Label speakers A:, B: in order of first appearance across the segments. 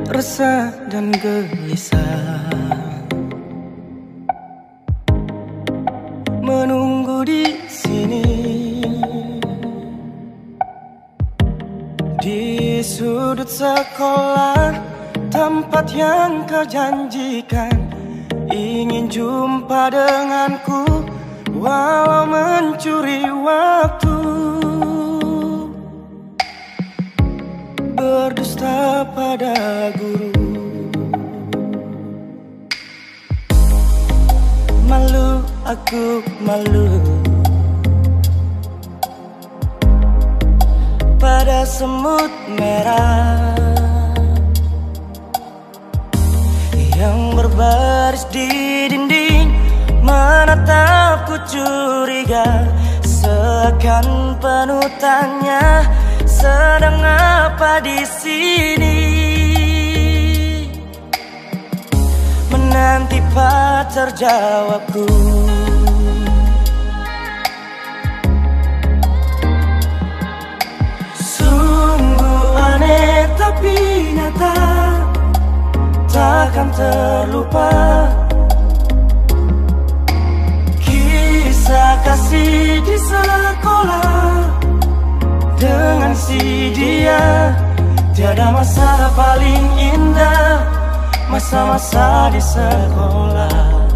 A: resah dan gelisah, menunggu di sini di sudut sekolah, tempat yang kau janjikan ingin jumpa denganku, walau mencuri waktu, berdusta pada guru. Malu, aku malu pada semut merah yang berbaris di dinding, menatapku curiga, seakan penuh tanya, sedang apa di sini? Menanti pacar jawabku. Sungguh aneh tapi nyata, takkan terlupa kisah kasih di sekolah dengan si dia. Tiada masa paling indah, masa-masa di sekolah.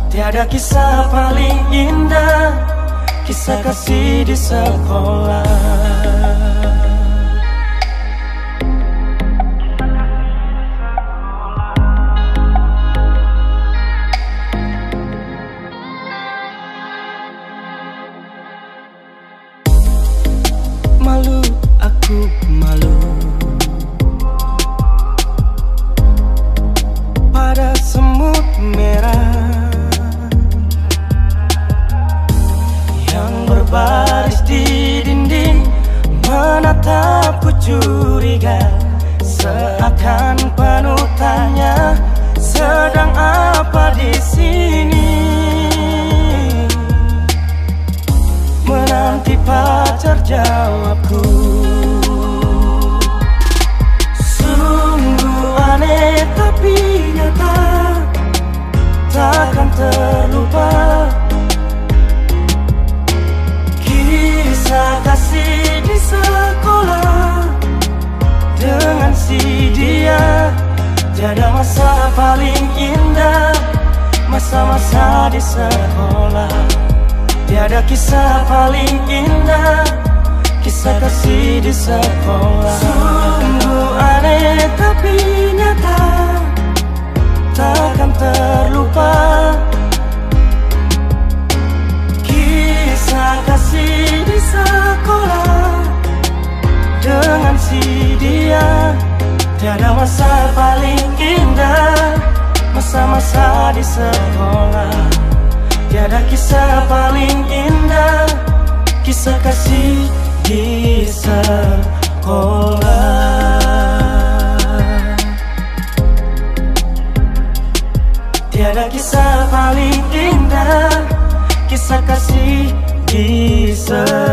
A: Tiada kisah paling indah, kisah kasih di sekolah. Malu, aku malu pada semut merah yang berbaris di dinding, menatapku curiga, seakan penuh tanya, sedang apa di sini? Menanti pacar jawabku. Sungguh aneh tapi nyata, takkan terlupa kisah kasih di sekolah dengan si dia. Tiada masa paling indah, masa-masa di sekolah. Tiada kisah paling indah, kisah kasih di sekolah. Sungguh aneh tapi nyata, takkan terlupa kisah kasih di sekolah dengan si dia. Tiada masa paling indah, masa-masa di sekolah. Tiada kisah paling indah, kisah kasih di sekolah. Tiada kisah paling indah, kisah kasih di sekolah.